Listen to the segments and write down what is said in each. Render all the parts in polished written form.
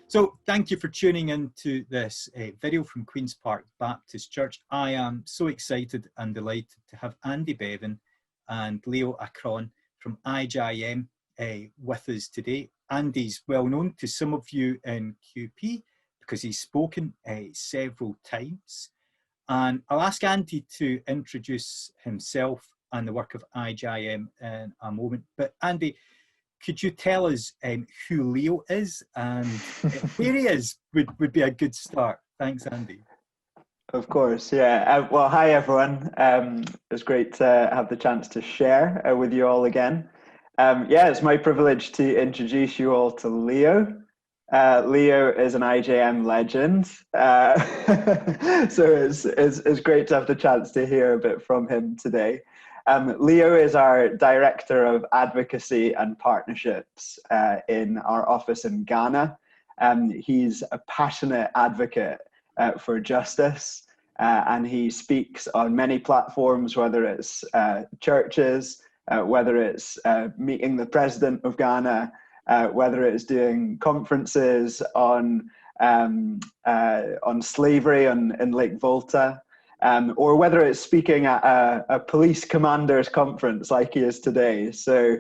So thank you for tuning in to this video from Queen's Park Baptist Church. I am so excited and delighted to have Andy Bevan and Leo Akron from IJM with us today. Andy's well known to some of you in QP because he's spoken several times. And I'll ask Andy to introduce himself and the work of IJM in a moment. But Andy, could you tell us who Leo is and where he is would be a good start. Thanks, Andy. Of course, yeah. Well, hi, everyone. It's great to have the chance to share with you all again. Yeah, it's my privilege to introduce you all to Leo. Leo is an IJM legend. So it's great to have the chance to hear a bit from him today. Leo is our Director of Advocacy and Partnerships in our office in Ghana. He's a passionate advocate for justice, and he speaks on many platforms, whether it's churches, whether it's meeting the President of Ghana, whether it's doing conferences on slavery in Lake Volta. Or whether it's speaking at a police commander's conference like he is today. So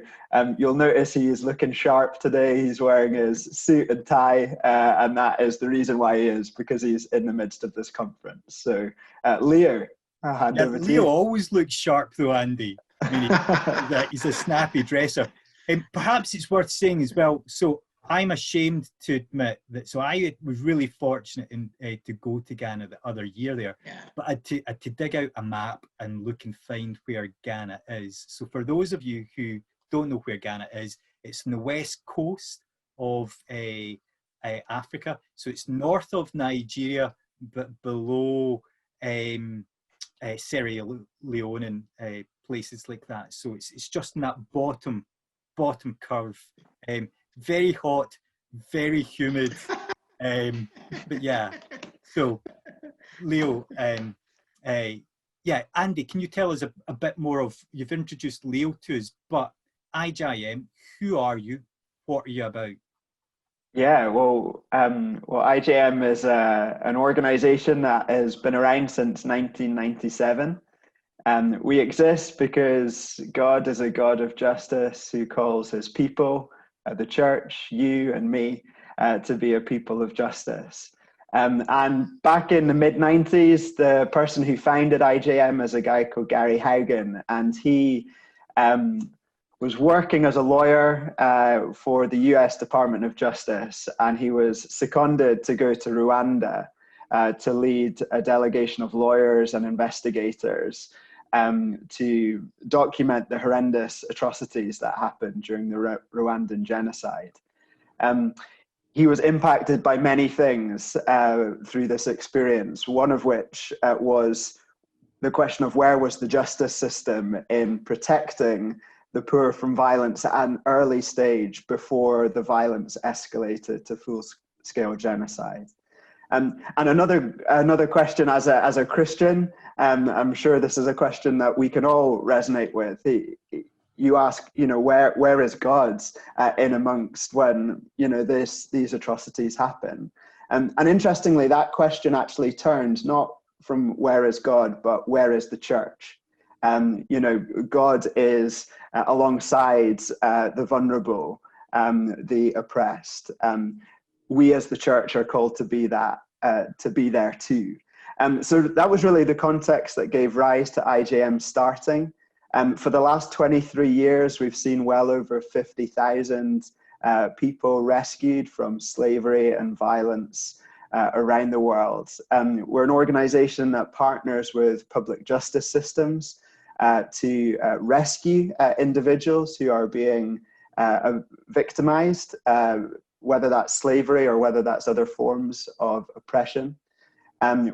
you'll notice he's looking sharp today. He's wearing his suit and tie, and that is the reason why he is, because he's in the midst of this conference. So Leo, I'll hand over to you. Leo always looks sharp though, Andy. I mean, he's a snappy dresser. And perhaps it's worth saying as well, so I'm ashamed to admit that, so I was really fortunate to go to Ghana the other year there, but I had to dig out a map and look and find where Ghana is. So for those of you who don't know where Ghana is, it's on the west coast of Africa. So it's north of Nigeria, but below Sierra Leone and places like that. So it's just in that bottom curve. Very hot, very humid, but yeah. So, Leo, yeah, Andy, can you tell us a bit more of? You've introduced Leo to us, but IJM, who are you? What are you about? Yeah, well, IJM is an organisation that has been around since 1997. We exist because God is a God of justice who calls His people, the church, you and me, to be a people of justice. And back in the mid-90s, the person who founded IJM is a guy called Gary Haugen, and he was working as a lawyer for the US Department of Justice, and he was seconded to go to Rwanda to lead a delegation of lawyers and investigators to document the horrendous atrocities that happened during the Rwandan genocide. He was impacted by many things through this experience, one of which was the question of where was the justice system in protecting the poor from violence at an early stage before the violence escalated to full-scale genocide. And another question as a Christian, I'm sure this is a question that we can all resonate with. You ask, where is God in amongst when, these atrocities happen? And interestingly, that question actually turned not from where is God, but where is the church? God is alongside the vulnerable, the oppressed. We as the church are called to be that, to be there too. So that was really the context that gave rise to IJM starting. For the last 23 years, we've seen well over 50,000 people rescued from slavery and violence around the world. We're an organization that partners with public justice systems to rescue individuals who are being victimized, whether that's slavery or whether that's other forms of oppression.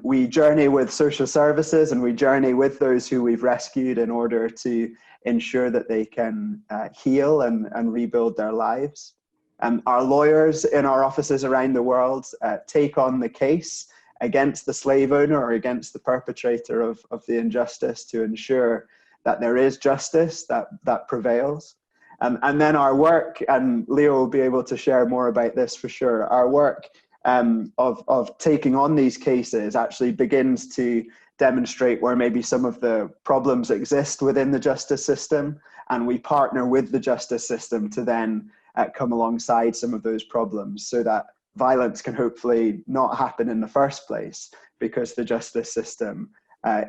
We journey with social services and we journey with those who we've rescued in order to ensure that they can heal and rebuild their lives. Our lawyers in our offices around the world take on the case against the slave owner or against the perpetrator of the injustice to ensure that there is justice that prevails. And then our work, and Leo will be able to share more about this for sure, our work of taking on these cases actually begins to demonstrate where maybe some of the problems exist within the justice system, and we partner with the justice system to then come alongside some of those problems so that violence can hopefully not happen in the first place, because the justice system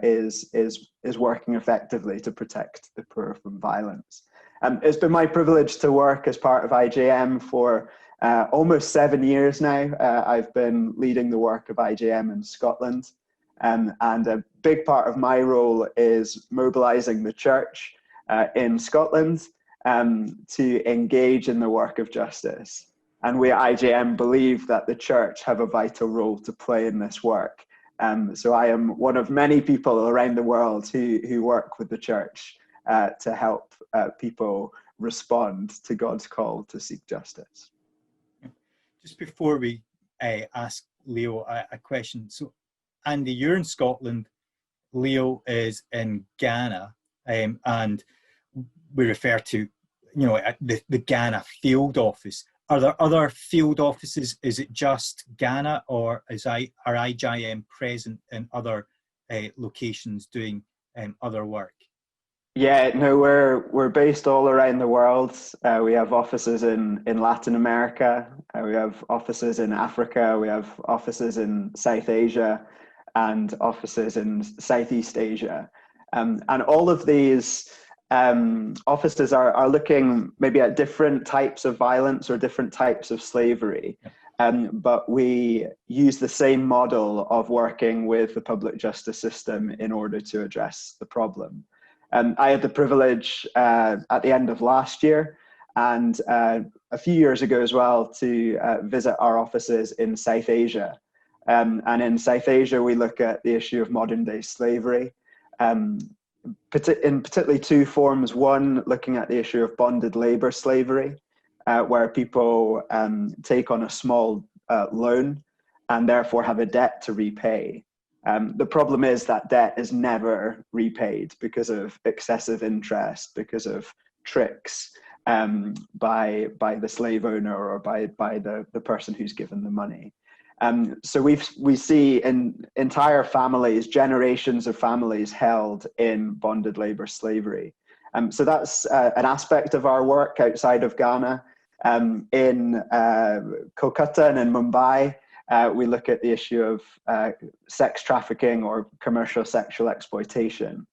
is working effectively to protect the poor from violence. It's been my privilege to work as part of IJM for almost 7 years now. I've been leading the work of IJM in Scotland, and a big part of my role is mobilising the church in Scotland to engage in the work of justice. And we at IJM believe that the church have a vital role to play in this work. So I am one of many people around the world who work with the church to help people respond to God's call to seek justice. Just before we ask Leo a question, so Andy, you're in Scotland, Leo is in Ghana, and we refer to, the Ghana field office. Are there other field offices? Is it just Ghana, or are IJM present in other locations doing other work? Yeah, no, we're based all around the world. We have offices in Latin America. We have offices in Africa. We have offices in South Asia and offices in Southeast Asia. And all of these offices are looking maybe at different types of violence or different types of slavery. But we use the same model of working with the public justice system in order to address the problem. I had the privilege at the end of last year and a few years ago as well to visit our offices in South Asia. And in South Asia, we look at the issue of modern day slavery, in particularly two forms. One, looking at the issue of bonded labor slavery, where people take on a small loan and therefore have a debt to repay. The problem is that debt is never repaid because of excessive interest, because of tricks by the slave owner or by the person who's given the money. So we see in entire families, generations of families held in bonded labor slavery. So that's an aspect of our work outside of Ghana. In Kolkata and in Mumbai, we look at the issue of sex trafficking or commercial sexual exploitation.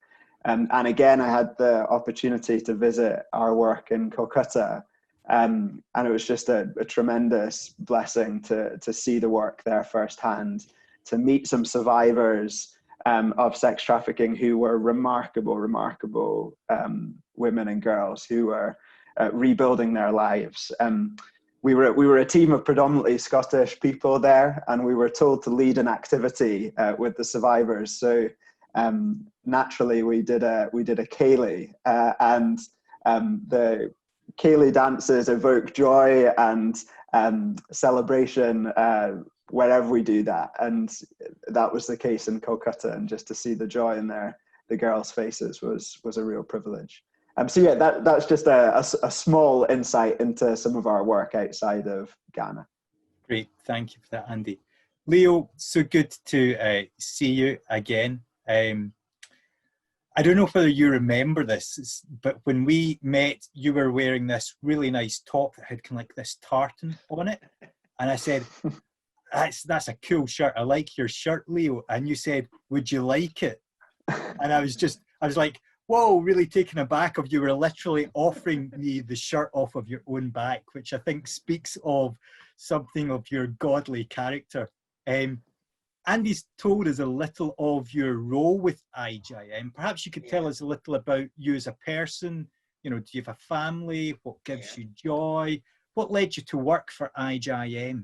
And again, I had the opportunity to visit our work in Kolkata, and it was just a tremendous blessing to see the work there firsthand, to meet some survivors of sex trafficking who were remarkable women and girls who were rebuilding their lives. We were a team of predominantly Scottish people there, and we were told to lead an activity with the survivors. So naturally, we did a ceilidh, and the ceilidh dances evoke joy and celebration wherever we do that, and that was the case in Kolkata. And just to see the joy in the girls' faces was a real privilege. So yeah, that's just a small insight into some of our work outside of Ghana. Great, thank you for that, Andy. Leo, so good to see you again. I don't know whether you remember this, but when we met, you were wearing this really nice top that had kind of like this tartan on it. And I said, that's a cool shirt. I like your shirt, Leo. And you said, would you like it? And I was like, whoa, really taken aback of you were literally offering me the shirt off of your own back, which I think speaks of something of your godly character. Andy's told us a little of your role with IJM. Perhaps you could tell us a little about you as a person. Do you have a family? What gives you joy? What led you to work for IJM?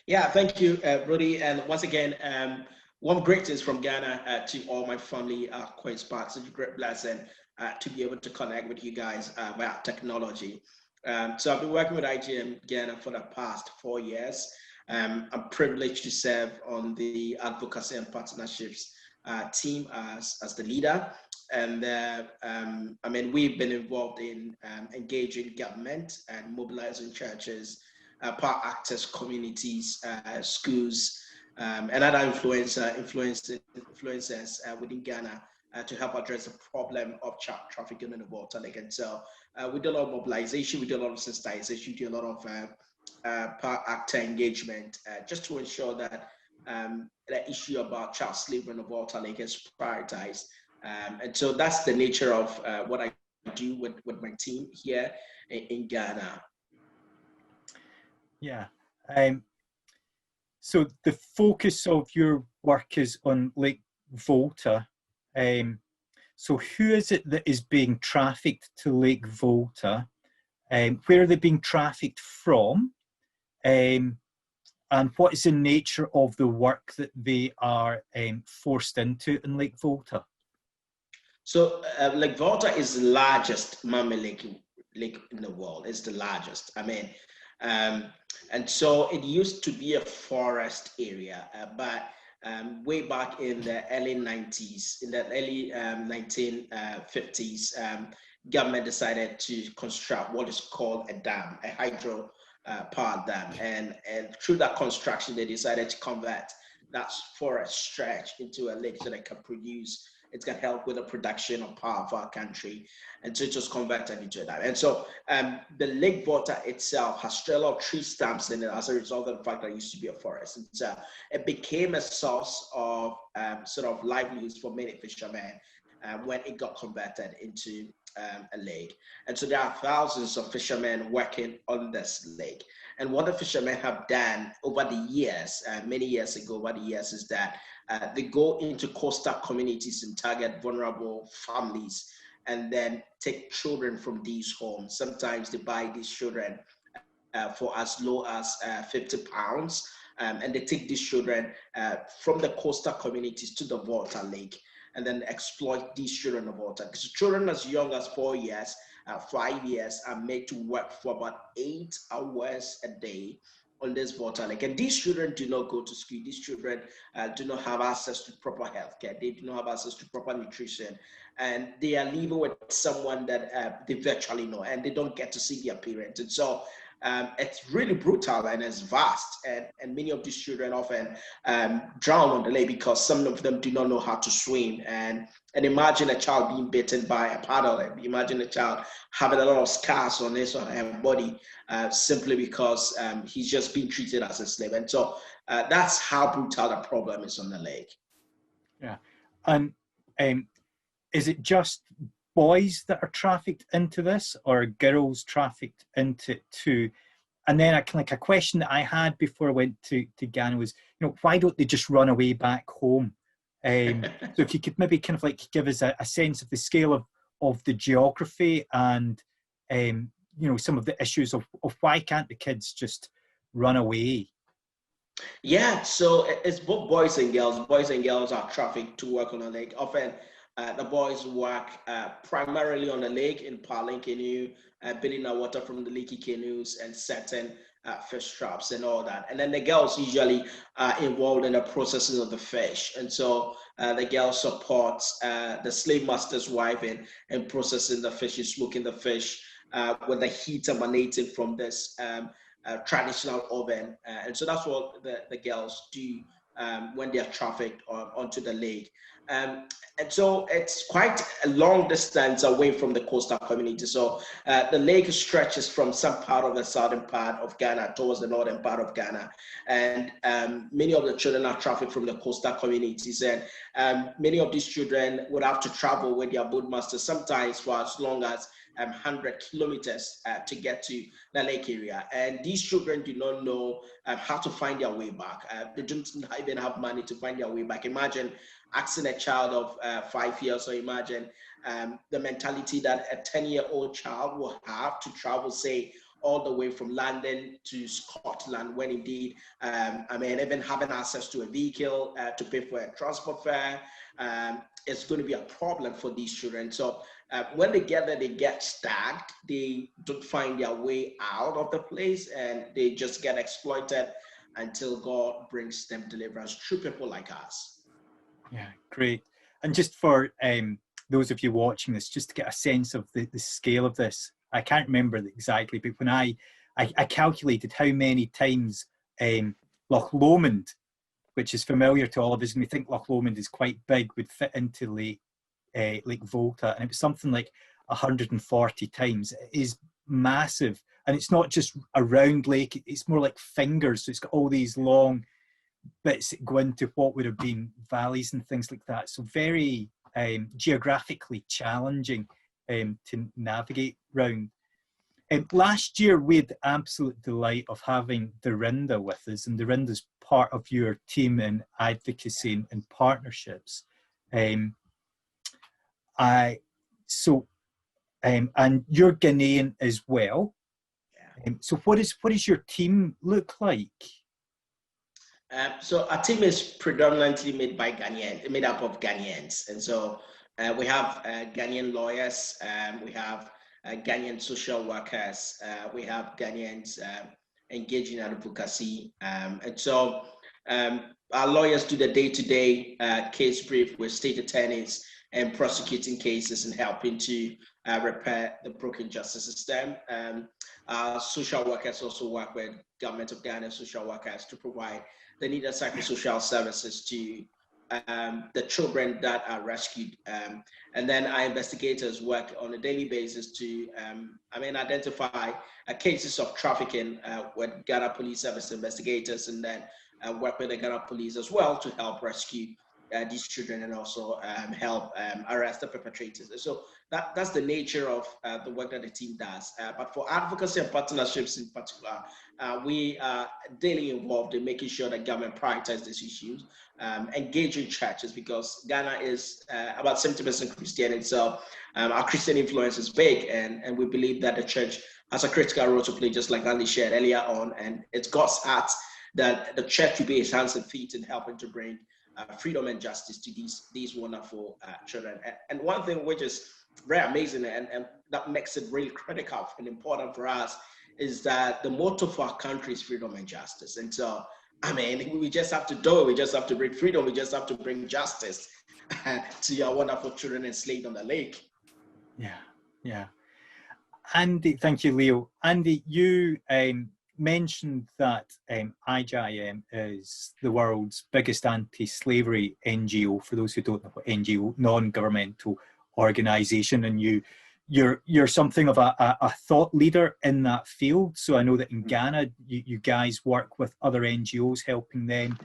Yeah, thank you, Rudy. And once again, warm greetings from Ghana to all my family, Queen's Park. It's a great blessing to be able to connect with you guys via technology. So I've been working with IJM Ghana for the past 4 years. I'm privileged to serve on the advocacy and partnerships team as the leader. And we've been involved in engaging government and mobilizing churches power actors, communities, schools, and other influencers within Ghana to help address the problem of child trafficking in the Volta Lake. And so we do a lot of mobilization, we do a lot of sensitization, we do a lot of power actor engagement just to ensure that the issue about child slavery in the Volta Lake is prioritized. And so that's the nature of what I do with my team here in Ghana. Yeah. So the focus of your work is on Lake Volta. So who is it that is being trafficked to Lake Volta? Where are they being trafficked from? And what is the nature of the work that they are forced into in Lake Volta? So Lake Volta is the largest man-made lake in the world. It's the largest. I mean, and so it used to be a forest area, but way back in the early 90s, in the early 1950s, government decided to construct what is called a dam, a hydro power dam. And through that construction, they decided to convert that forest stretch into a lake so they can produce. It's going to help with the production of power for our country. And so it was converted into that. And so the Lake Volta itself has a lot of tree stumps in it as a result of the fact that it used to be a forest. And so it became a source of sort of livelihoods for many fishermen when it got converted into a lake. And so there are thousands of fishermen working on this lake. And what the fishermen have done over the years, many years ago, over the years, is that they go into coastal communities and target vulnerable families and then take children from these homes. Sometimes they buy these children for as low as £50. And they take these children from the coastal communities to the Volta Lake and then exploit these children of Volta. Because children as young as 4 years, 5 years are made to work for about 8 hours a day on this Volta Lake. And these children do not go to school. These children do not have access to proper healthcare. They do not have access to proper nutrition. And they are living with someone that they virtually know, and they don't get to see their parents. And so it's really brutal and it's vast. And many of these children often drown on the lake because some of them do not know how to swim. And imagine a child being bitten by a paddle. Imagine a child having a lot of scars on his or her body simply because he's just being treated as a slave. And so that's how brutal the problem is on the lake. Yeah. And is it just boys that are trafficked into this, or girls trafficked into it too? And then a question that I had before I went to Ghana was, why don't they just run away back home? So if you could maybe kind of like give us a sense of the scale of the geography and some of the issues of why can't the kids just run away? Yeah, so it's both boys and girls. Boys and girls are trafficked to work on the lake. Often the boys work primarily on the lake in paddling canoe, building the water from the leaky canoes and setting fish traps and all that. And then the girls usually are involved in the processing of the fish. And so the girl supports the slave master's wife in processing the fish, in smoking the fish with the heat emanating from this traditional oven. And so that's what the girls do when they are trafficked onto the lake. And so it's quite a long distance away from the coastal community. So the lake stretches from some part of the southern part of Ghana towards the northern part of Ghana. And many of the children are trafficked from the coastal communities. And many of these children would have to travel with their boatmasters sometimes for as long as 100 kilometers to get to the lake area. And these children do not know how to find their way back. They don't even have money to find their way back. Imagine asking a child of 5 years, or imagine the mentality that a 10-year-old child will have to travel, say, all the way from London to Scotland, when indeed, even having access to a vehicle to pay for a transport fare is going to be a problem for these children. So when they get there, they get stuck. They don't find their way out of the place, and they just get exploited until God brings them deliverance through people like us. Yeah, great. And just for those of you watching this, just to get a sense of the scale of this, I can't remember exactly, but when I I calculated how many times Loch Lomond, which is familiar to all of us, and we think Loch Lomond is quite big, would fit into Lake Volta, and it was something like 140 times. It is massive, and it's not just a round lake, it's more like fingers, so it's got all these long bits that go into what would have been valleys and things like that, so very geographically challenging to navigate round. Last year we had the absolute delight of having Dorinda with us, and Dorinda's part of your team in advocacy and partnerships. And you're Ghanaian as well. So what does your team look like? So our team is predominantly made up of Ghanaians, and so we have Ghanaian lawyers, we have Ghanaian social workers, we have Ghanaians engaged in advocacy, and so our lawyers do the day-to-day case brief with state attorneys and prosecuting cases and helping to repair the broken justice system. Our social workers also work with Government of Ghana social workers to provide the needed psychosocial services to the children that are rescued. And then our investigators work on a daily basis to identify cases of trafficking with Ghana Police Service investigators, and then work with the Ghana Police as well to help rescue these children and also help arrest the perpetrators. And so that's the nature of the work that the team does. But for advocacy and partnerships in particular, we are daily involved in making sure that government prioritizes these issues, engaging churches, because Ghana is about 70% Christian, and so our Christian influence is big, and we believe that the church has a critical role to play, just like Andy shared earlier on, and it's God's heart that the church will be his hands and feet in helping to bring freedom and justice to these wonderful children. And one thing which is very amazing and that makes it really critical and important for us is that the motto for our country is freedom and justice. And so, we just have to do it. We just have to bring freedom. We just have to bring justice to our wonderful children enslaved on the lake. Yeah. Andy, thank you, Leo. Andy, you mentioned that IJM is the world's biggest anti-slavery NGO. For those who don't know what NGO, non-governmental organization, and you're something of a thought leader in that field. So I know that in Ghana, you guys work with other NGOs, helping them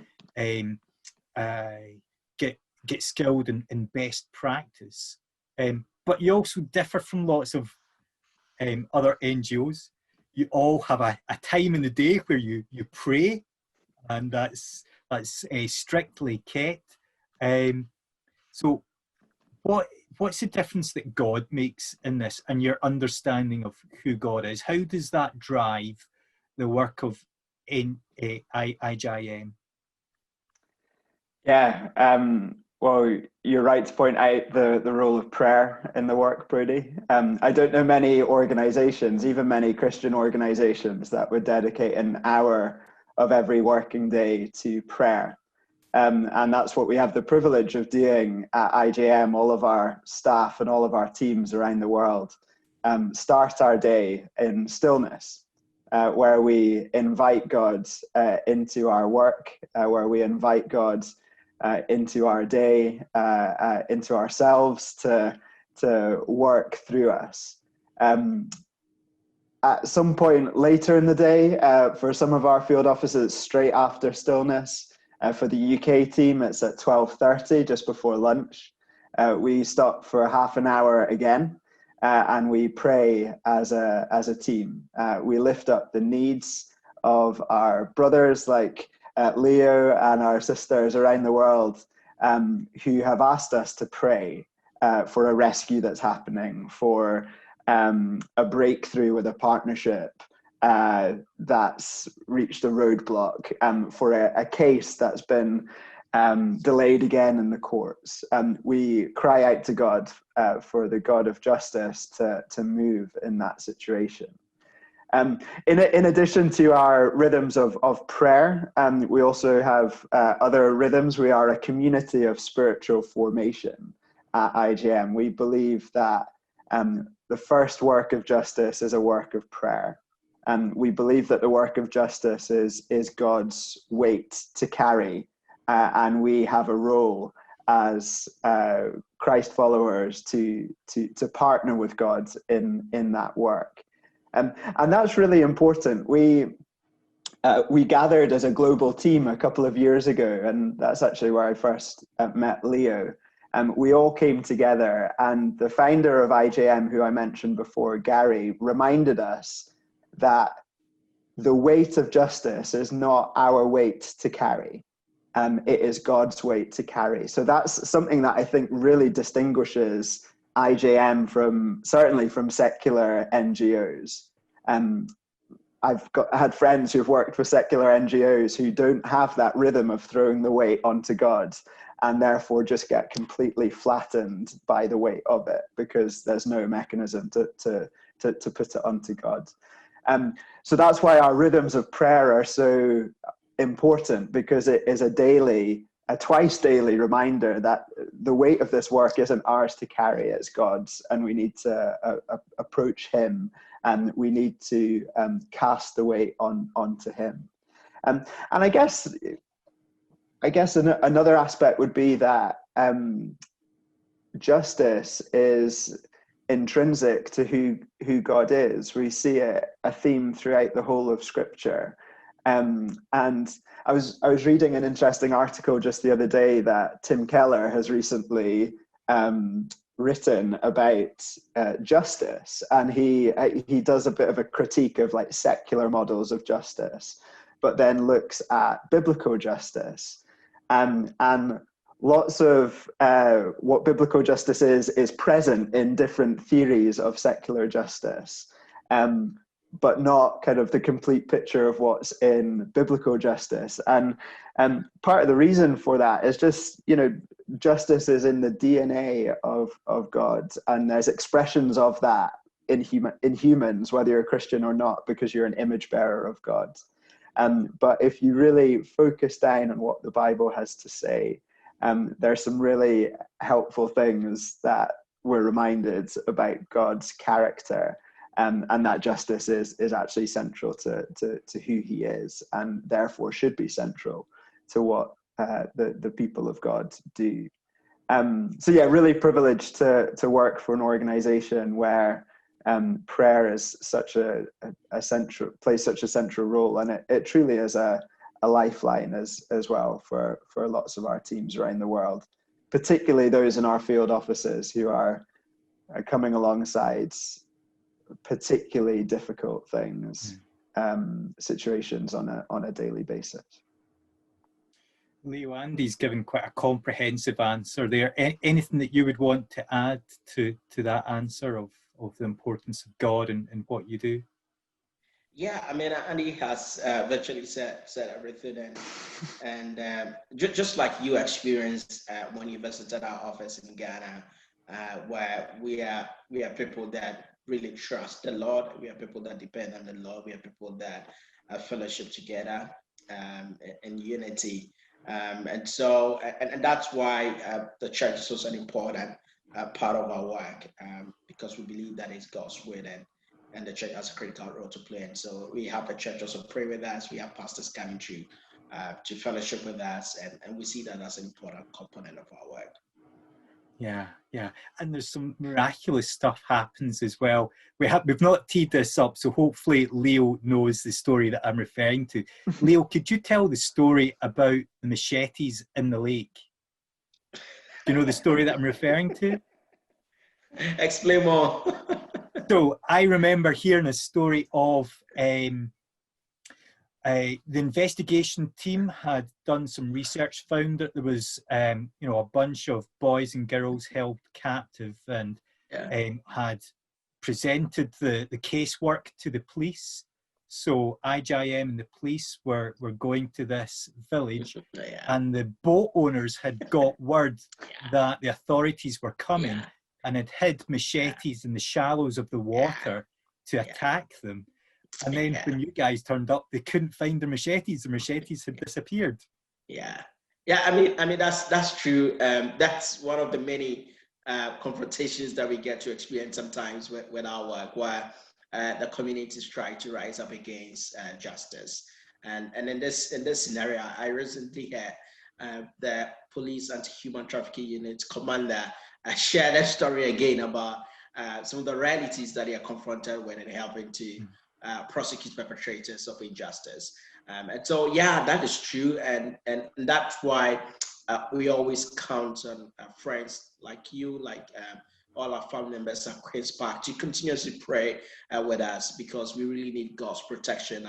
get skilled in best practice. But you also differ from lots of other NGOs. You all have a time in the day where you pray, and that's strictly kept. So what's the difference that God makes in this, and your understanding of who God is? How does that drive the work of IJM? Yeah, well, you're right to point out the role of prayer in the work, Brody. I don't know many organizations, even many Christian organizations, that would dedicate an hour of every working day to prayer. And that's what we have the privilege of doing at IJM. All of our staff and all of our teams around the world start our day in stillness, where we invite God into our work, where we invite God into our day, into ourselves to work through us. At some point later in the day, for some of our field officers, straight after stillness. For the UK team, it's at 12:30, just before lunch. We stop for half an hour again, and we pray as a team. We lift up the needs of our brothers like Leo and our sisters around the world who have asked us to pray for a rescue that's happening, for a breakthrough with a partnership that's reached a roadblock, for a case that's been delayed again in the courts. We cry out to God for the God of justice to move in that situation. In addition to our rhythms of prayer, we also have other rhythms. We are a community of spiritual formation at IJM. We believe that the first work of justice is a work of prayer. We believe that the work of justice is God's weight to carry, and we have a role as Christ followers to partner with God in that work. And that's really important. We gathered as a global team a couple of years ago, and that's actually where I first met Leo. We all came together, and the founder of IJM, who I mentioned before, Gary, reminded us that the weight of justice is not our weight to carry. It is God's weight to carry. So that's something that I think really distinguishes IJM certainly from secular NGOs. I've had friends who've worked for secular NGOs who don't have that rhythm of throwing the weight onto God, and therefore just get completely flattened by the weight of it because there's no mechanism to put it onto God. So that's why our rhythms of prayer are so important, because it is a twice daily reminder that the weight of this work isn't ours to carry, it's God's, and we need to approach him, and we need to cast the weight onto him. And I guess another aspect would be that justice is intrinsic to who God is. We see a theme throughout the whole of Scripture. And I was reading an interesting article just the other day that Tim Keller has recently written about justice, and he does a bit of a critique of like secular models of justice, but then looks at biblical justice, and lots of what biblical justice is present in different theories of secular justice, but not kind of the complete picture of what's in biblical justice. And part of the reason for that is just, justice is in the DNA of God, and there's expressions of that in humans, whether you're a Christian or not, because you're an image bearer of God. But if you really focus down on what the Bible has to say, there's some really helpful things that we're reminded about God's character, and that justice is actually central to who he is, and therefore should be central to what the people of God do. So yeah, really privileged to work for an organization where prayer is such a central, plays such a central role, and it truly is a lifeline as well for lots of our teams around the world, particularly those in our field offices who are coming alongside particularly difficult things, situations on a daily basis. Leo, Andy's given quite a comprehensive answer there. Anything that you would want to add to that answer of the importance of God and what you do? Yeah, I mean, Andy has virtually said everything, and just like you experienced when you visited our office in Ghana, where we are people that really trust the Lord. We are people that depend on the Lord. We are people that fellowship together in unity, and so and that's why the church is also an important part of our work, because we believe that it's God's word, and the church has a critical role to play. And so we have the church also pray with us. We have pastors coming to fellowship with us, and we see that as an important component of our work. Yeah, and there's some miraculous stuff happens as well. We've not teed this up, so hopefully Leo knows the story that I'm referring to. Leo, could you tell the story about the machetes in the lake? Do you know the story that I'm referring to? Explain more. So I remember hearing a story of the investigation team had done some research, found that there was a bunch of boys and girls held captive, and had presented the casework to the police. So IJM and the police were going to this village, and the boat owners had got word that the authorities were coming, and had hid machetes in the shallows of the water to attack them. And then when you guys turned up, they couldn't find the machetes. The machetes had disappeared. Yeah. I mean that's true. That's one of the many confrontations that we get to experience sometimes with our work, where the communities try to rise up against justice. And in this scenario, I recently had the police anti-human trafficking unit commander share that story again about some of the realities that they are confronted with in helping to prosecute perpetrators of injustice. And so, yeah, that is true. And that's why we always count on friends like you, like all our family members at Queen's Park to continuously pray with us, because we really need God's protection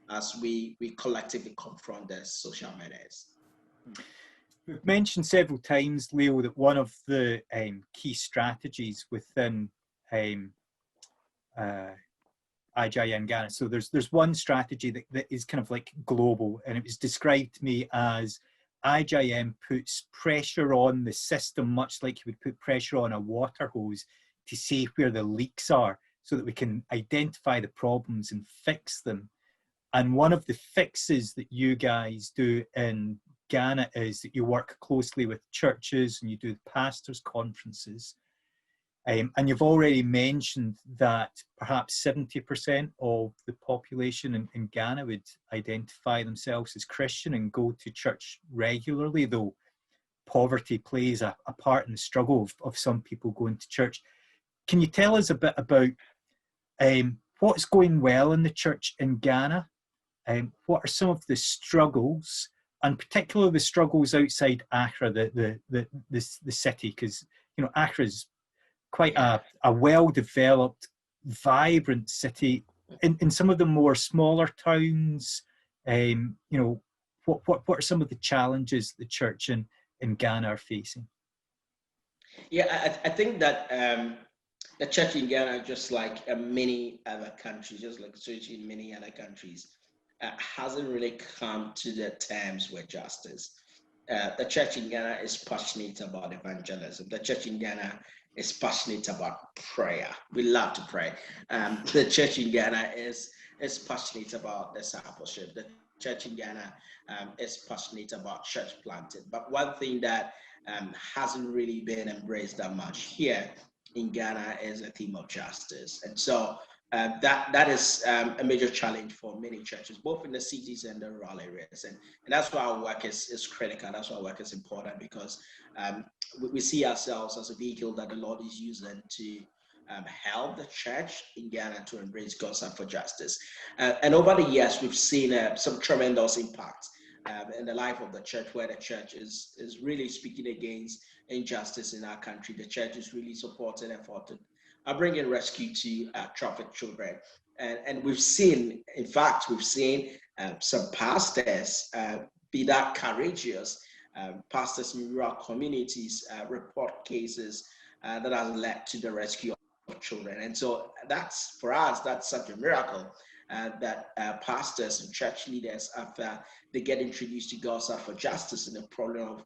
as we collectively confront the social menace. We've mentioned several times, Leo, that one of the key strategies within IJM Ghana. So there's one strategy that is kind of like global, and it was described to me as IJM puts pressure on the system, much like you would put pressure on a water hose to see where the leaks are, so that we can identify the problems and fix them. And one of the fixes that you guys do in Ghana is that you work closely with churches and you do pastors' conferences. And you've already mentioned that perhaps 70% of the population in Ghana would identify themselves as Christian and go to church regularly, though poverty plays a part in the struggle of some people going to church. Can you tell us a bit about what's going well in the church in Ghana? What are some of the struggles, and particularly the struggles outside Accra, the city? Because, you know, Accra is quite a well-developed, vibrant city. In some of the more smaller towns, you know, what are some of the challenges the church in Ghana are facing? Yeah, I think that the church in Ghana, just like many other countries, just like the church in many other countries, hasn't really come to the terms with justice. The church in Ghana is passionate about evangelism. The church in Ghana is passionate about prayer. We love to pray. The church in Ghana is passionate about discipleship. The church in Ghana is passionate about church planting. But one thing that hasn't really been embraced that much here in Ghana is the theme of justice. And so that is a major challenge for many churches, both in the cities and the rural areas. And that's why our work is critical. That's why our work is important, because we see ourselves as a vehicle that the Lord is using to help the church in Ghana to embrace God's heart for justice. And over the years, we've seen some tremendous impact in the life of the church, where the church is really speaking against injustice in our country. The church is really supporting efforts bringing rescue to trafficked children. And we've seen, in fact, some pastors be that courageous. Pastors in rural communities report cases that has led to the rescue of children. And so that's, for us, that's such a miracle that pastors and church leaders, after they get introduced to God's heart for justice and the problem of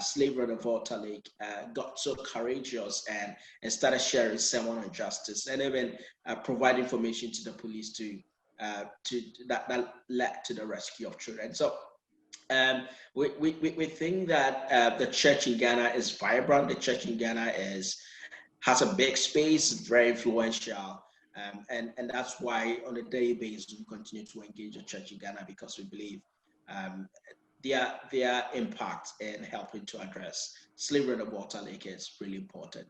slavery on the Volta Lake, got so courageous and started sharing sermon on justice, and even provide information to the police that led to the rescue of children. So we think that the church in Ghana is vibrant. The church in Ghana has a big space, very influential. And that's why on a daily basis we continue to engage the church in Ghana, because we believe their impact in helping to address slavery in the Volta Lake is really important.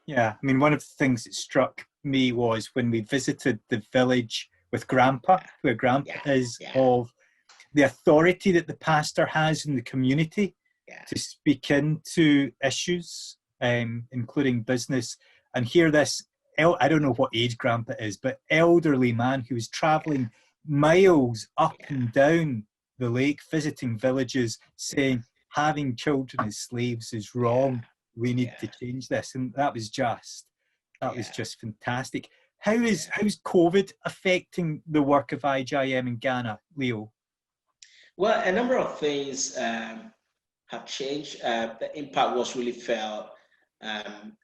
Yeah, I mean, one of the things that struck me was when we visited the village with Grandpa, where Grandpa is, of the authority that the pastor has in the community to speak into issues, including business. And hear this, I don't know what age Grandpa is, but elderly man who was traveling miles up and down the lake, visiting villages, saying having children as slaves is wrong. We need to change this. And that was just fantastic. How's COVID affecting the work of IJM in Ghana, Leo? Well, a number of things have changed. The impact was really felt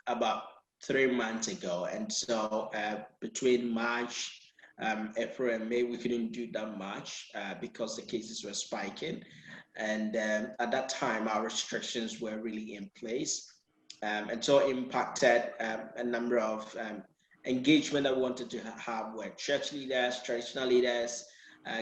about 3 months ago. And so between March, April and May, we couldn't do that much because the cases were spiking. And at that time, our restrictions were really in place. And so it impacted a number of engagement that we wanted to have were church leaders, traditional leaders,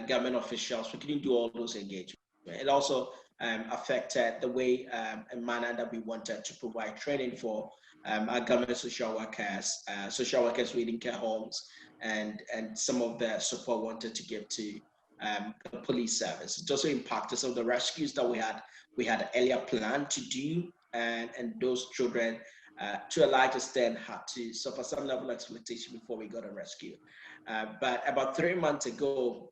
government officials. We couldn't do all those engagements. It also affected the way and manner that we wanted to provide training for our government social workers within care homes, and some of the support we wanted to give to the police service. It also impacted some of the rescues that we had earlier planned to do, and those children to a large extent had to suffer some level of exploitation before we got a rescue. But about 3 months ago,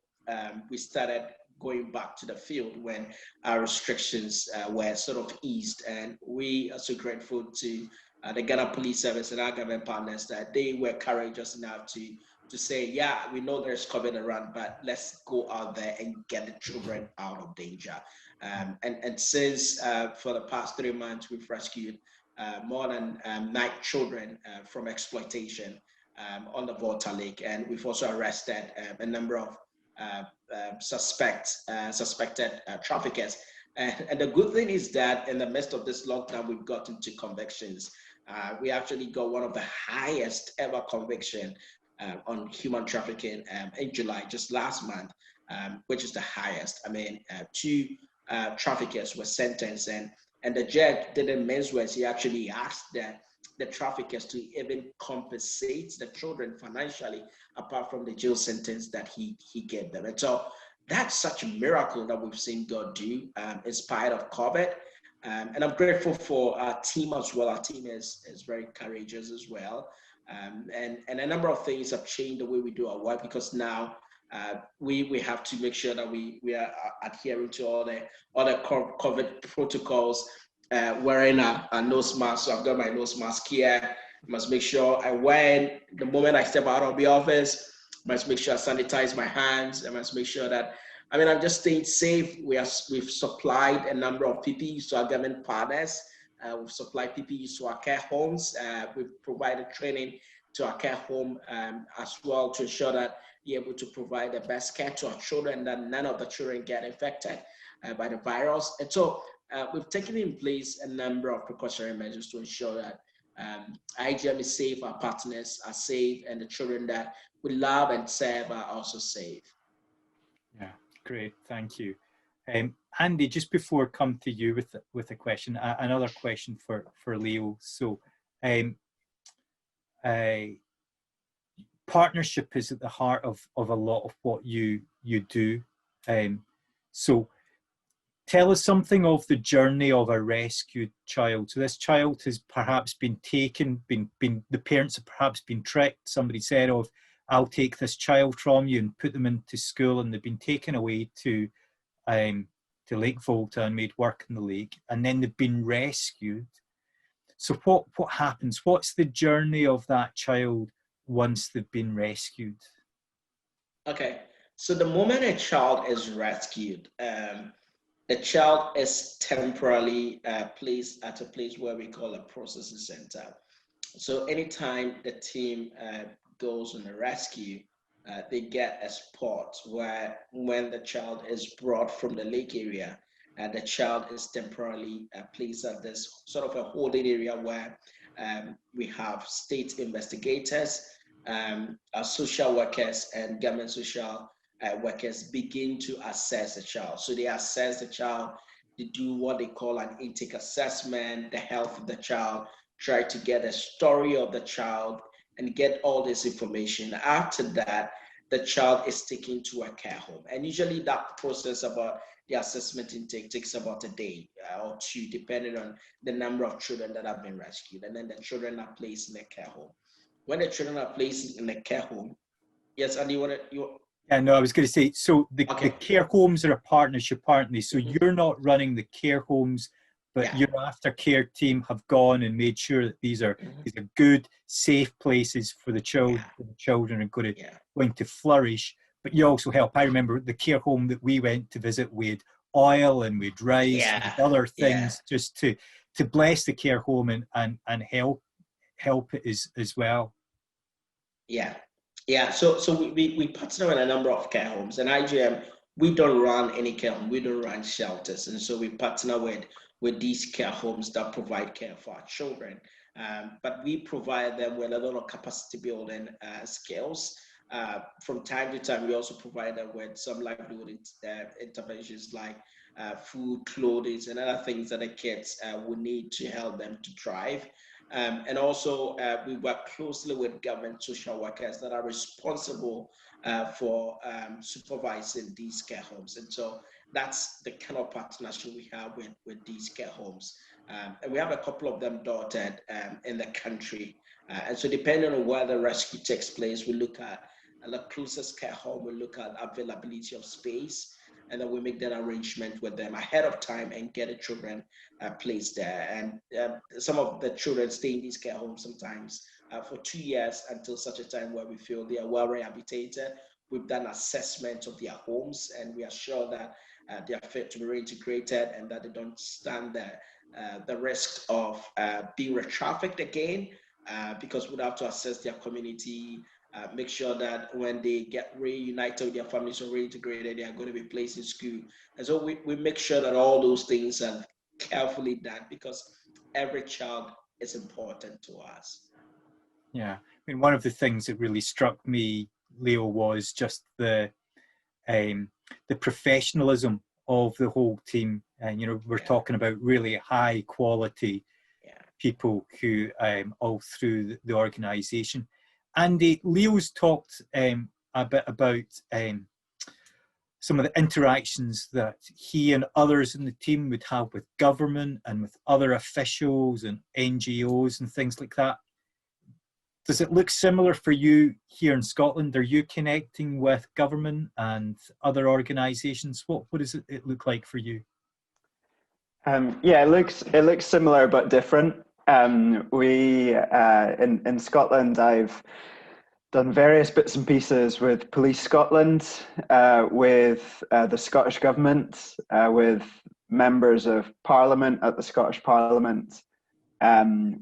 we started going back to the field when our restrictions were sort of eased, and we are so grateful to the Ghana Police Service and our government partners that they were courageous enough to say, yeah, we know there's COVID around, but let's go out there and get the children out of danger. And since for the past 3 months, we've rescued more than 9 children from exploitation on the Volta Lake, and we've also arrested a number of suspected traffickers. And the good thing is that in the midst of this lockdown, we've gotten to convictions. We actually got one of the highest ever conviction on human trafficking in July, just last month, which is the highest. I mean, 2 traffickers were sentenced, and the judge didn't mince words. He actually asked the traffickers to even compensate the children financially, apart from the jail sentence that he gave them. And so that's such a miracle that we've seen God do in spite of COVID. And I'm grateful for our team as well. Our team is very courageous as well. And a number of things have changed the way we do our work, because now we have to make sure that we are adhering to all the COVID protocols, wearing a nose mask. So I've got my nose mask here. I must make sure I wear it the moment I step out of the office. I must make sure I sanitize my hands. I must make sure that, I'm just staying safe. We've supplied a number of PPEs to our government partners. We've supplied PPEs to our care homes. We've provided training to our care home as well to ensure that we're able to provide the best care to our children, that none of the children get infected by the virus. And so we've taken in place a number of precautionary measures to ensure that IJM is safe, our partners are safe, and the children that we love and serve are also safe. Yeah, great, thank you. Andy, just before I come to you with a question, another question for Leo. So partnership is at the heart of a lot of what you do. So tell us something of the journey of a rescued child. So this child has perhaps been taken, the parents have perhaps been tricked. Somebody said, I'll take this child from you and put them into school, and they've been taken away to Lake Volta and made work in the lake, and then they've been rescued. So what happens? What's the journey of that child once they've been rescued? Okay, so the moment a child is rescued, the child is temporarily placed at a place where we call a processing center. So anytime the team goes on a rescue, they get a spot where, when the child is brought from the lake area, the child is temporarily placed at this sort of a holding area where we have state investigators, our social workers, and government social workers begin to assess the child. So they assess the child, they do what they call an intake assessment, the health of the child, try to get a story of the child, and get all this information. After that, the child is taken to a care home. And usually that process about the assessment intake takes about a day or 2, depending on the number of children that have been rescued. And then the children are placed in a care home. When the children are placed in a care home, yes, and Yeah, no, I was going to say, so the care homes are a partnership, aren't they? So you're not running the care homes, but your aftercare team have gone and made sure that these are good, safe places for the children. The children are going to flourish. But you also help. I remember the care home that we went to visit, we had oil and we had rice and other things just to bless the care home and help it as well. So we partner with a number of care homes, and IJM, we don't run any care home, we don't run shelters, and so we partner with these care homes that provide care for our children. But we provide them with a lot of capacity building skills. From time to time, we also provide them with some livelihood interventions like food, clothing, and other things that the kids will need to help them to thrive. And also, we work closely with government social workers that are responsible for supervising these care homes. And so that's the kind of partnership we have with these care homes. And we have a couple of them dotted in the country. And so depending on where the rescue takes place, we look at the closest care home, we look at availability of space, and then we make that arrangement with them ahead of time and get the children placed there. And some of the children stay in these care homes sometimes for 2 years until such a time where we feel they are well rehabilitated. We've done assessment of their homes, and we are sure that they are fit to be reintegrated and that they don't stand the risk of being trafficked again, because we'd have to assess their community, make sure that when they get reunited with their families or reintegrated, they are going to be placed in school. And so we make sure that all those things are carefully done, because every child is important to us. Yeah, I mean, one of the things that really struck me, Leo, was just the professionalism of the whole team. And, you know, we're talking about really high quality people who all through the organization. Andy, Leo's talked a bit about some of the interactions that he and others in the team would have with government and with other officials and NGOs and things like that. Does it look similar for you here in Scotland? Are you connecting with government and other organisations? What does it look like for you? Yeah, it looks similar but different. We in Scotland, I've done various bits and pieces with Police Scotland, with the Scottish Government, with members of Parliament at the Scottish Parliament,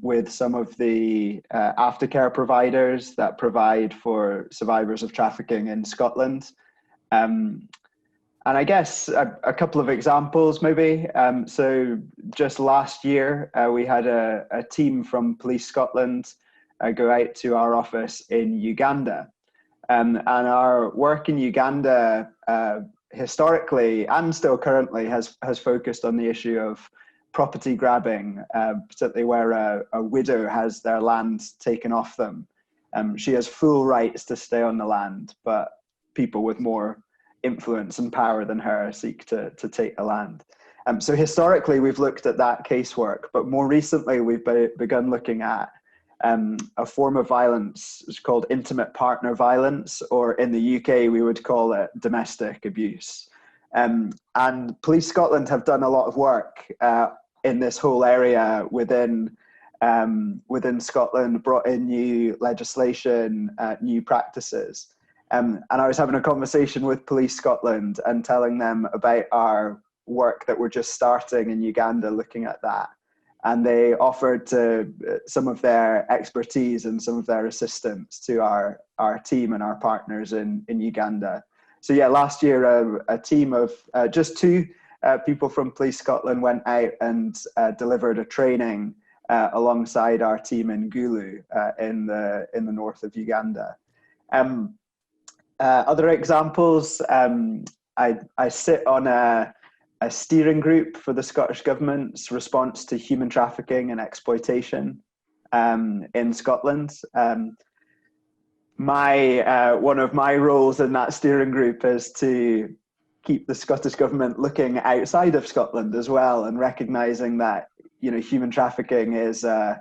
with some of the aftercare providers that provide for survivors of trafficking in Scotland. And I guess a couple of examples maybe. So just last year, we had a team from Police Scotland go out to our office in Uganda. And our work in Uganda historically and still currently has focused on the issue of property grabbing, particularly where a widow has their land taken off them. She has full rights to stay on the land, but people with more influence and power than her seek to take the land. So historically, we've looked at that casework, but more recently, we've begun looking at a form of violence. It's called intimate partner violence, or in the UK, we would call it domestic abuse. And Police Scotland have done a lot of work in this whole area within Scotland, brought in new legislation, new practices. And I was having a conversation with Police Scotland and telling them about our work that we're just starting in Uganda, looking at that. And they offered some of their expertise and some of their assistance to our team and our partners in Uganda. So yeah, last year a team of just two people from Police Scotland went out and delivered a training alongside our team in Gulu in the north of Uganda. Other examples, I sit on a steering group for the Scottish Government's response to human trafficking and exploitation in Scotland. One of my roles in that steering group is to keep the Scottish Government looking outside of Scotland as well, and recognising that, you know, human trafficking is a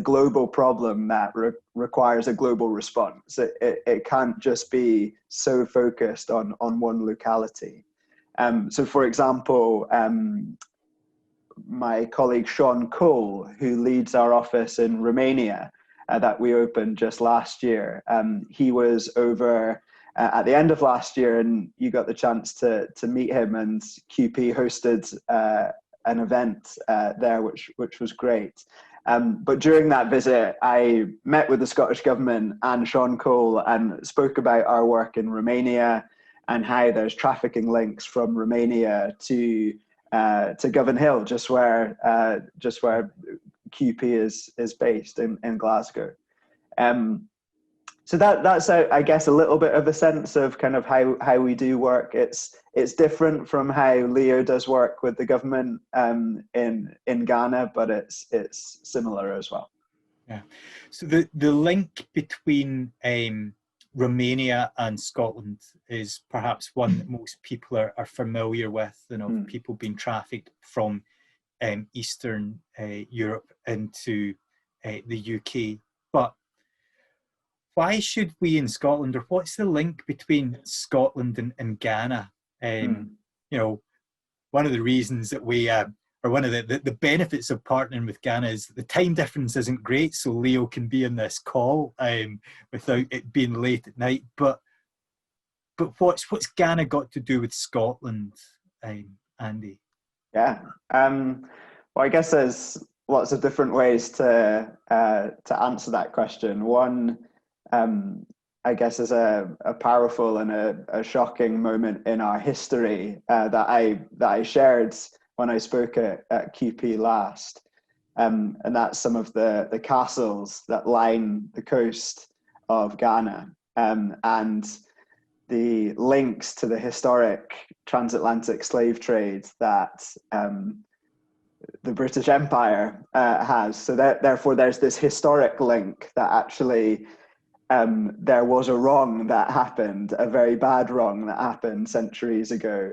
global problem that requires a global response. It can't just be so focused on one locality. So for example, my colleague Sean Cole, who leads our office in Romania, that we opened just last year, he was over at the end of last year, and you got the chance to meet him, and QP hosted an event there, which was great. But during that visit, I met with the Scottish Government and Sean Cole and spoke about our work in Romania and how there's trafficking links from Romania to Govan Hill, just where QP is based in Glasgow. So that's I guess a little bit of a sense of kind of how we do work. It's different from how Leo does work with the government in Ghana, but it's similar as well. Yeah. So the link between Romania and Scotland is perhaps one that most people are familiar with, people being trafficked from Eastern Europe into the UK. But why should we in Scotland, or what's the link between Scotland and Ghana? One of the reasons that we, or one of the benefits of partnering with Ghana is that the time difference isn't great, so Leo can be in this call without it being late at night. But what's Ghana got to do with Scotland, Andy? Yeah. Well, I guess there's lots of different ways to answer that question. One, I guess, is a powerful and a shocking moment in our history that I shared when I spoke at QP last, and that's some of the castles that line the coast of Ghana, and the links to the historic transatlantic slave trade that the British Empire has. So therefore, there's this historic link that actually there was a wrong that happened, a very bad wrong that happened centuries ago.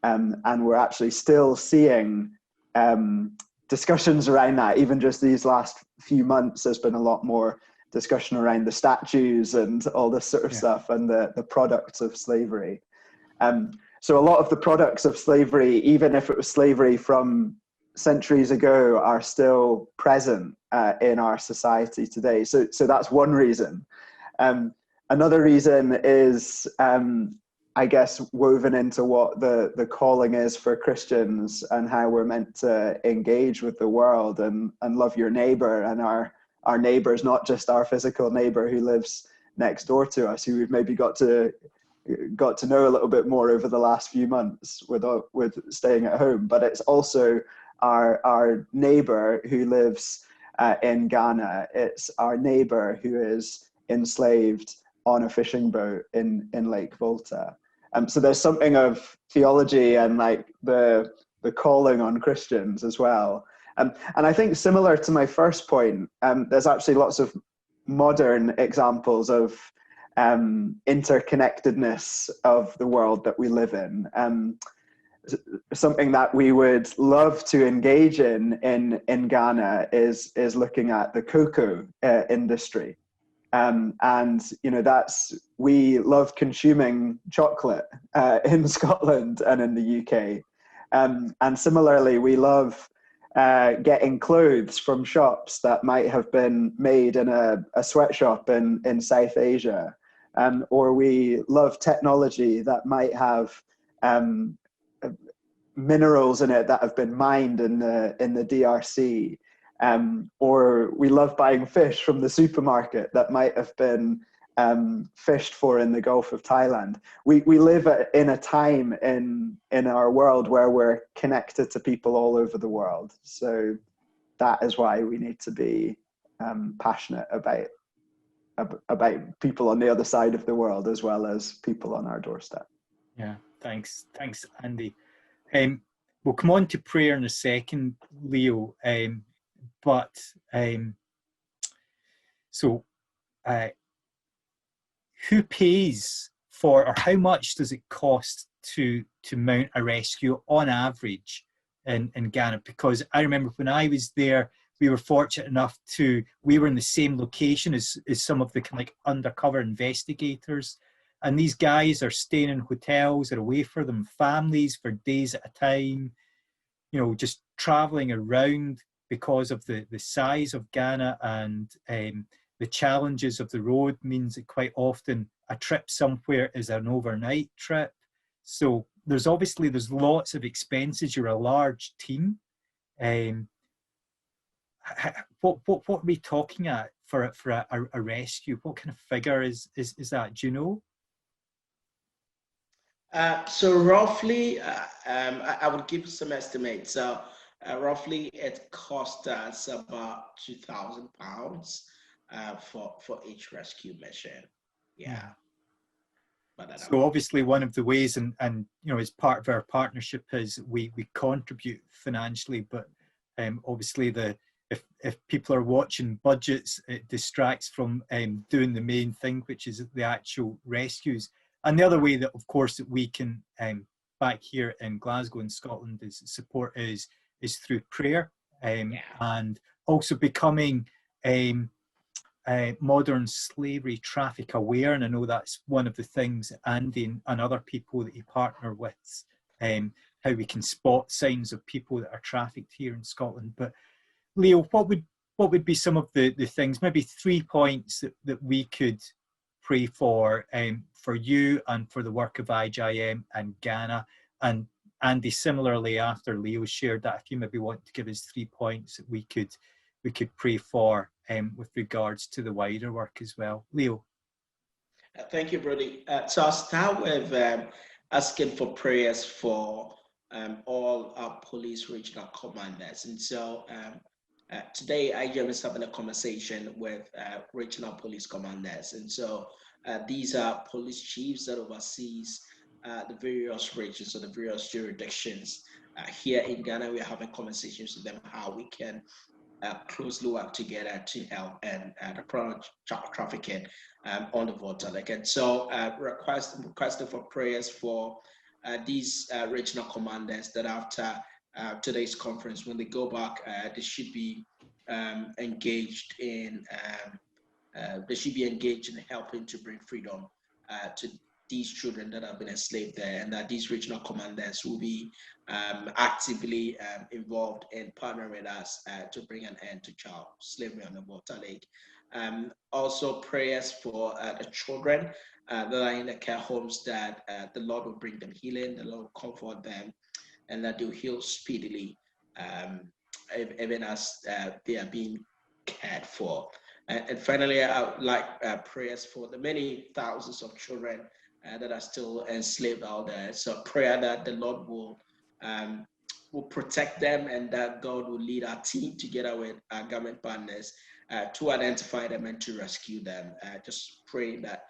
And we're actually still seeing discussions around that. Even just these last few months, there's been a lot more discussion around the statues and all this sort of stuff, and the products of slavery. So a lot of the products of slavery, even if it was slavery from centuries ago, are still present in our society today. So that's one reason. Another reason is, I guess, woven into what the calling is for Christians and how we're meant to engage with the world and love your neighbor, and our neighbors, not just our physical neighbor who lives next door to us, who we've maybe got to know a little bit more over the last few months with staying at home, but it's also our neighbor who lives in Ghana. It's our neighbor who is enslaved on a fishing boat in Lake Volta. So there's something of theology and like the calling on Christians as well. And I think similar to my first point, there's actually lots of modern examples of interconnectedness of the world that we live in. Something that we would love to engage in Ghana is looking at the cocoa industry. And we love consuming chocolate in Scotland and in the UK. And similarly, we love getting clothes from shops that might have been made in a sweatshop in South Asia. Or we love technology that might have minerals in it that have been mined in the DRC. Or we love buying fish from the supermarket that might have been fished for in the Gulf of Thailand. We live in a time in our world where we're connected to people all over the world. So that is why we need to be passionate about people on the other side of the world as well as people on our doorstep. Yeah, thanks, Andy. We'll come on to prayer in a second, Leo. Who pays for, or how much does it cost to mount a rescue on average in Ghana? Because I remember when I was there, we were fortunate enough we were in the same location as some of the kind of like undercover investigators. And these guys are staying in hotels, they're away from them families for days at a time, just traveling around because of the size of Ghana and the challenges of the road means that quite often a trip somewhere is an overnight trip. So there's lots of expenses. You're a large team. What are we talking at for a rescue? What kind of figure is that? Do you know? So roughly, I would give some estimates. So roughly it cost us about £2,000 for each rescue mission. Yeah. So obviously one of the ways, and you know, as part of our partnership, is we contribute financially, but obviously if people are watching budgets, it distracts from doing the main thing, which is the actual rescues. And the other way that, of course, that we can back here in Glasgow in Scotland is support is through prayer, and also becoming modern slavery traffic aware. And I know that's one of the things Andy and other people that you partner with, how we can spot signs of people that are trafficked here in Scotland. But Leo, what would be some of the things, maybe 3 points that we could pray for you and for the work of IJM and Ghana? And Andy, similarly, after Leo shared that, if you maybe want to give us 3 points that we could pray for with regards to the wider work as well. Leo. Thank you, Brody. So I'll start with asking for prayers for all our police regional commanders. And so today, IJM is having a conversation with regional police commanders. And so these are police chiefs that oversees the various regions or the various jurisdictions. Here in Ghana, we are having conversations with them how we can closely work together to help and approach trafficking on the Volta Lake. And so requesting for prayers for these regional commanders that after today's conference, when they go back, they should be engaged in helping to bring freedom to these children that have been enslaved there, and that these regional commanders will be actively involved in partnering with us to bring an end to child slavery on the Volta Lake. Also prayers for the children that are in the care homes, that the Lord will bring them healing, the Lord will comfort them, and that they'll heal speedily, even as they are being cared for. And finally, I would like prayers for the many thousands of children that are still enslaved out there. So prayer that the Lord will protect them, and that God will lead our team together with our government partners to identify them and to rescue them. Just praying that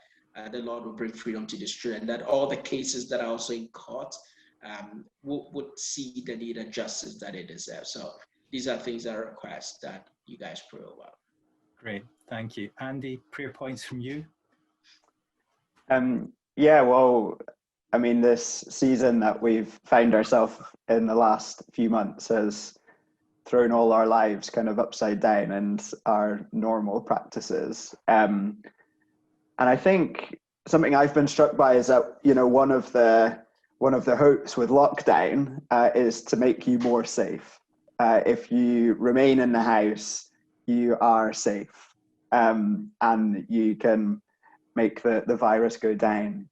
the Lord will bring freedom to these children, that all the cases that are also in court would see the need and justice that they deserve. So these are things that I request that you guys pray over. Great, thank you. Andy, prayer points from you? Yeah, well, I mean, this season that we've found ourselves in the last few months has thrown all our lives kind of upside down and our normal practices. And I think something I've been struck by is that, you know, one of the hopes with lockdown is to make you more safe. If you remain in the house, you are safe, and you can make the virus go down.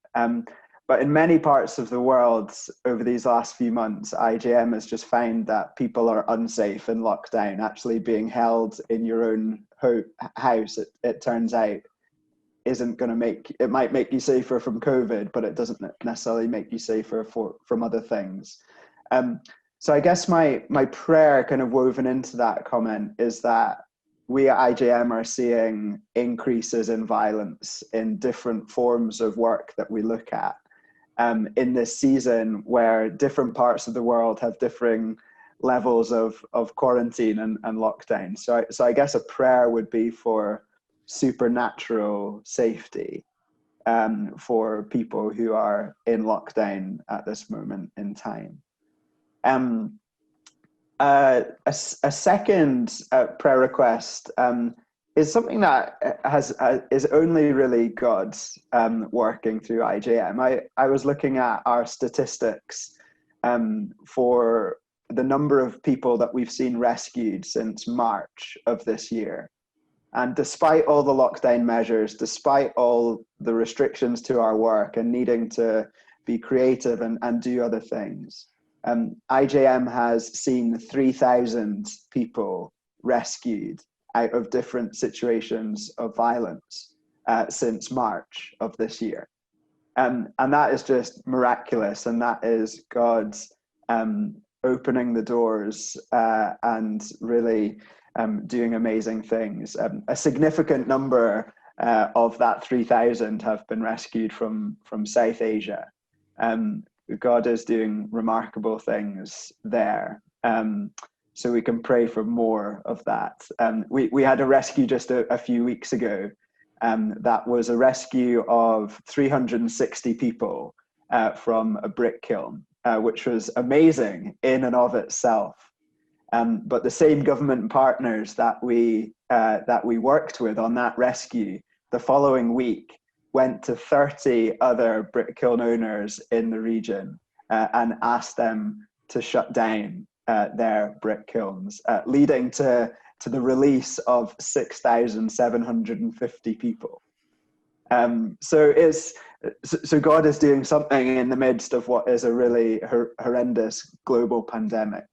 But in many parts of the world over these last few months, IJM has just found that people are unsafe in lockdown. Actually being held in your own house, it turns out, isn't going to it might make you safer from COVID, but it doesn't necessarily make you safer from other things. So I guess my prayer kind of woven into that comment is that we at IJM are seeing increases in violence in different forms of work that we look at in this season, where different parts of the world have differing levels of quarantine and lockdown. So I guess a prayer would be for supernatural safety for people who are in lockdown at this moment in time. A second prayer request is something that is only really God working through IJM. I was looking at our statistics for the number of people that we've seen rescued since March of this year. And despite all the lockdown measures, despite all the restrictions to our work and needing to be creative and do other things, IJM has seen 3,000 people rescued out of different situations of violence since March of this year. And that is just miraculous. And that is God's opening the doors and really doing amazing things. A significant number of that 3,000 have been rescued from South Asia. God is doing remarkable things there. So we can pray for more of that. We had a rescue just a few weeks ago. That was a rescue of 360 people from a brick kiln, which was amazing in and of itself. But the same government partners that we worked with on that rescue, the following week went to 30 other brick kiln owners in the region and asked them to shut down their brick kilns, leading to the release of 6,750 people. So God is doing something in the midst of what is a really horrendous global pandemic.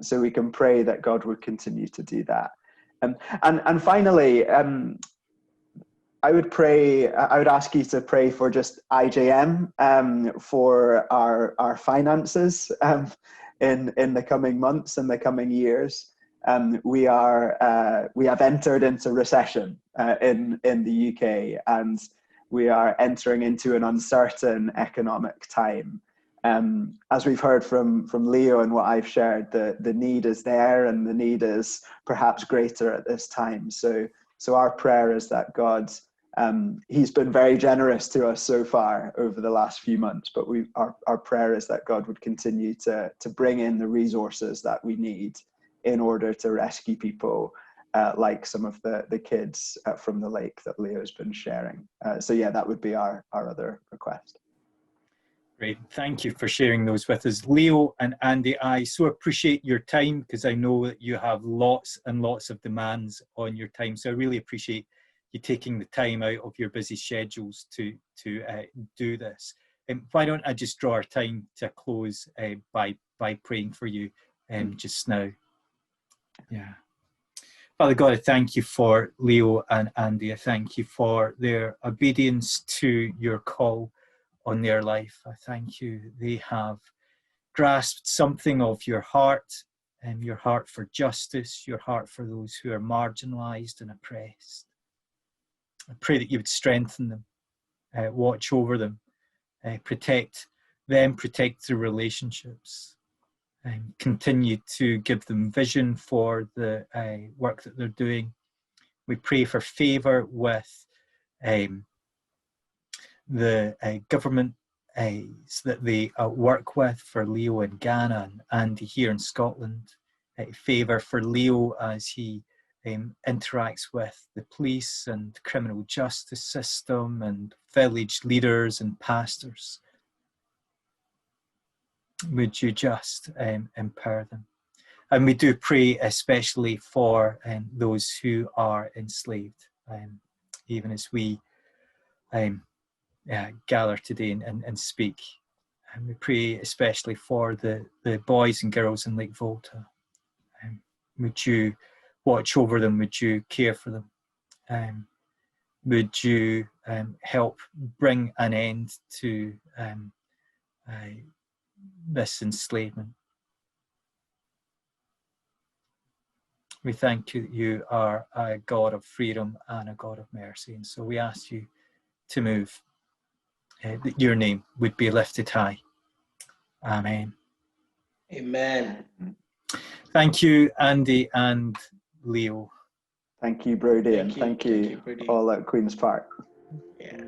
So we can pray that God would continue to do that. And finally, I would ask you to pray for just IJM for our finances in the coming months and the coming years. We have entered into recession in the UK, and we are entering into an uncertain economic time. As we've heard from Leo and what I've shared, the need is there, and the need is perhaps greater at this time. So our prayer is that God, he's been very generous to us so far over the last few months, but our prayer is that God would continue to bring in the resources that we need in order to rescue people like some of the kids from the lake that Leo's been sharing. So yeah, that would be our other request. Great, thank you for sharing those with us. Leo and Andy, I so appreciate your time, because I know that you have lots and lots of demands on your time. So I really appreciate you taking the time out of your busy schedules to do this. Why don't I just draw our time to a close by praying for you just now. Yeah. Father God, I thank you for Leo and Andy. I thank you for their obedience to your call on their life. I thank you. They have grasped something of your heart, and your heart for justice, your heart for those who are marginalized and oppressed. I pray that you would strengthen them, watch over them, protect them, protect their relationships, and continue to give them vision for the work that they're doing. We pray for favor with the government that they work with, for Leo in Ghana and Andy here in Scotland. Favour for Leo as he interacts with the police and criminal justice system and village leaders and pastors. Would you just empower them? And we do pray especially for those who are enslaved, even as we gather today and speak. And we pray especially for the boys and girls in Lake Volta. Would you watch over them? Would you care for them? Would you help bring an end to this enslavement? We thank you that you are a God of freedom and a God of mercy. And so we ask you to move, that your name would be lifted high. Amen. Amen. Thank you, Andy and Leo. Thank you, Brody, and thank you Brody. all at Queen's Park. Yeah.